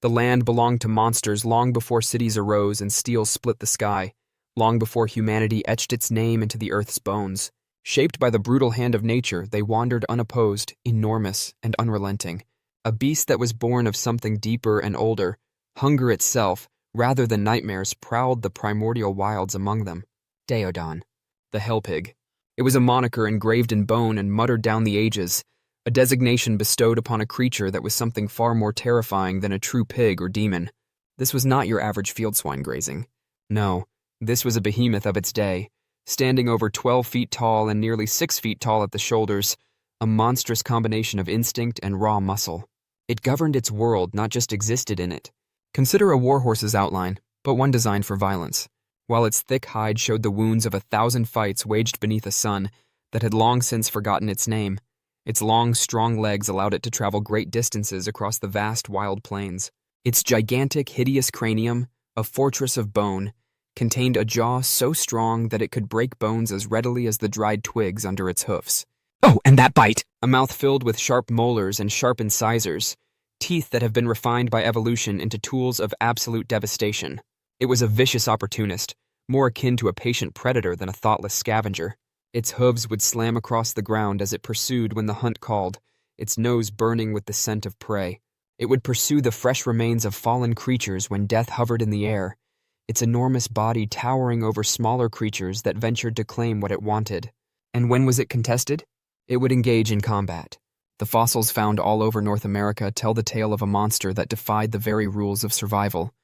The land belonged to monsters long before cities arose and steel split the sky, long before humanity etched its name into the earth's bones. Shaped by the brutal hand of nature, they wandered unopposed, enormous, and unrelenting. A beast that was born of something deeper and older, hunger itself, rather than nightmares, prowled the primordial wilds among them. Daeodon, the hell pig. It was a moniker engraved in bone and muttered down the ages, a designation bestowed upon a creature that was something far more terrifying than a true pig or demon. This was not your average field swine grazing. No, this was a behemoth of its day, standing over 12 feet tall and nearly 6 feet tall at the shoulders, a monstrous combination of instinct and raw muscle. It governed its world, not just existed in it. Consider a warhorse's outline, but one designed for violence. While its thick hide showed the wounds of 1,000 fights waged beneath a sun that had long since forgotten its name, its long, strong legs allowed it to travel great distances across the vast, wild plains. Its gigantic, hideous cranium, a fortress of bone, contained a jaw so strong that it could break bones as readily as the dried twigs under its hoofs. Oh, and that bite! A mouth filled with sharp molars and sharp incisors, teeth that have been refined by evolution into tools of absolute devastation. It was a vicious opportunist, more akin to a patient predator than a thoughtless scavenger. Its hooves would slam across the ground as it pursued when the hunt called, its nose burning with the scent of prey. It would pursue the fresh remains of fallen creatures when death hovered in the air, its enormous body towering over smaller creatures that ventured to claim what it wanted. And when was it contested? It would engage in combat. The fossils found all over North America tell the tale of a monster that defied the very rules of survival,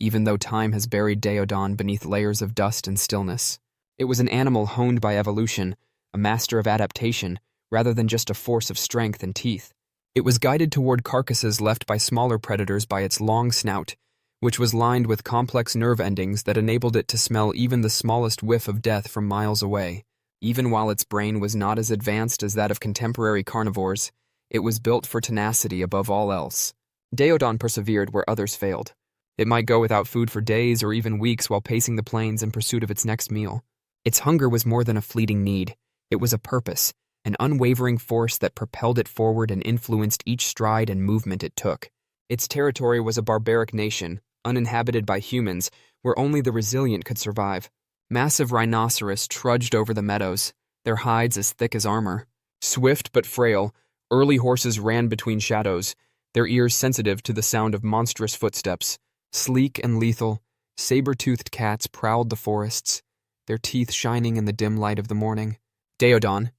even though time has buried Daeodon beneath layers of dust and stillness. It was an animal honed by evolution, a master of adaptation, rather than just a force of strength and teeth. It was guided toward carcasses left by smaller predators by its long snout, which was lined with complex nerve endings that enabled it to smell even the smallest whiff of death from miles away. Even while its brain was not as advanced as that of contemporary carnivores, it was built for tenacity above all else. Daeodon persevered where others failed. It might go without food for days or even weeks while pacing the plains in pursuit of its next meal. Its hunger was more than a fleeting need. It was a purpose, an unwavering force that propelled it forward and influenced each stride and movement it took. Its territory was a barbaric nation, uninhabited by humans, where only the resilient could survive. Massive rhinoceros trudged over the meadows, their hides as thick as armor. Swift but frail, early horses ran between shadows, their ears sensitive to the sound of monstrous footsteps. Sleek and lethal, saber-toothed cats prowled the forests, their teeth shining in the dim light of the morning. Daeodon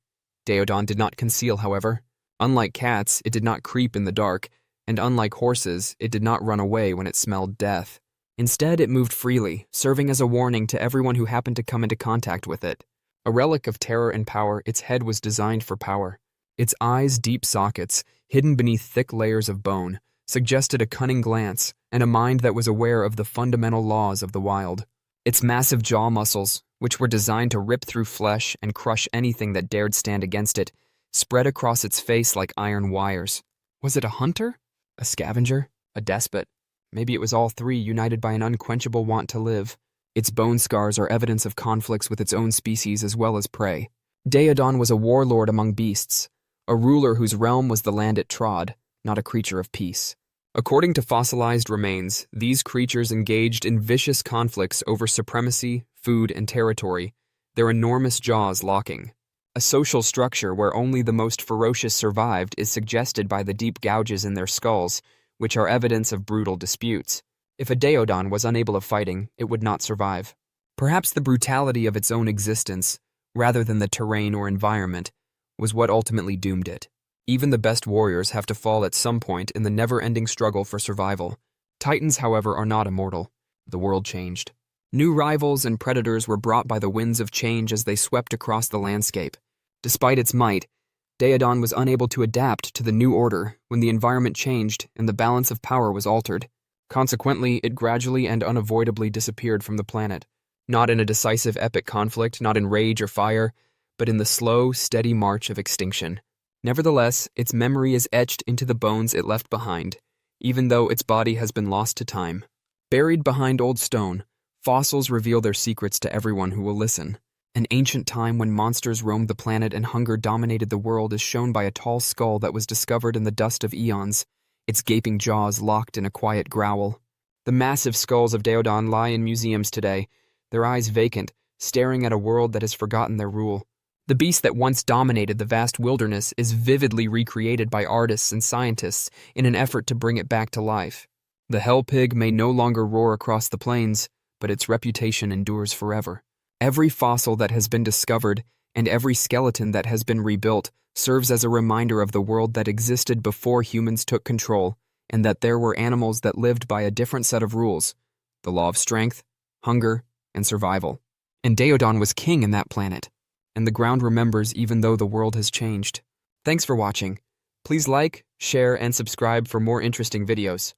did not conceal, however. Unlike cats, it did not creep in the dark, and unlike horses, it did not run away when it smelled death. Instead, it moved freely, serving as a warning to everyone who happened to come into contact with it. A relic of terror and power, its head was designed for power. Its eyes, deep sockets, hidden beneath thick layers of bone, suggested a cunning glance and a mind that was aware of the fundamental laws of the wild. Its massive jaw muscles, which were designed to rip through flesh and crush anything that dared stand against it, spread across its face like iron wires. Was it a hunter? A scavenger? A despot? Maybe it was all three united by an unquenchable want to live. Its bone scars are evidence of conflicts with its own species as well as prey. Daeodon was a warlord among beasts, a ruler whose realm was the land it trod, not a creature of peace. According to fossilized remains, these creatures engaged in vicious conflicts over supremacy, food, and territory, their enormous jaws locking. A social structure where only the most ferocious survived is suggested by the deep gouges in their skulls, which are evidence of brutal disputes. If a Daeodon was unable of fighting, it would not survive. Perhaps the brutality of its own existence, rather than the terrain or environment, was what ultimately doomed it. Even the best warriors have to fall at some point in the never-ending struggle for survival. Titans, however, are not immortal. The world changed. New rivals and predators were brought by the winds of change as they swept across the landscape. Despite its might, Daeodon was unable to adapt to the new order when the environment changed and the balance of power was altered. Consequently, it gradually and unavoidably disappeared from the planet. Not in a decisive epic conflict, not in rage or fire, but in the slow, steady march of extinction. Nevertheless, its memory is etched into the bones it left behind, even though its body has been lost to time. Buried behind old stone, fossils reveal their secrets to everyone who will listen. An ancient time when monsters roamed the planet and hunger dominated the world is shown by a tall skull that was discovered in the dust of eons, its gaping jaws locked in a quiet growl. The massive skulls of Daeodon lie in museums today, their eyes vacant, staring at a world that has forgotten their rule. The beast that once dominated the vast wilderness is vividly recreated by artists and scientists in an effort to bring it back to life. The hell pig may no longer roar across the plains, but its reputation endures forever. Every fossil that has been discovered and every skeleton that has been rebuilt serves as a reminder of the world that existed before humans took control, and that there were animals that lived by a different set of rules: the law of strength, hunger, and survival. And Daeodon was king in that planet, and the ground remembers even though the world has changed. Thanks for watching. Please like, share, and subscribe for more interesting videos.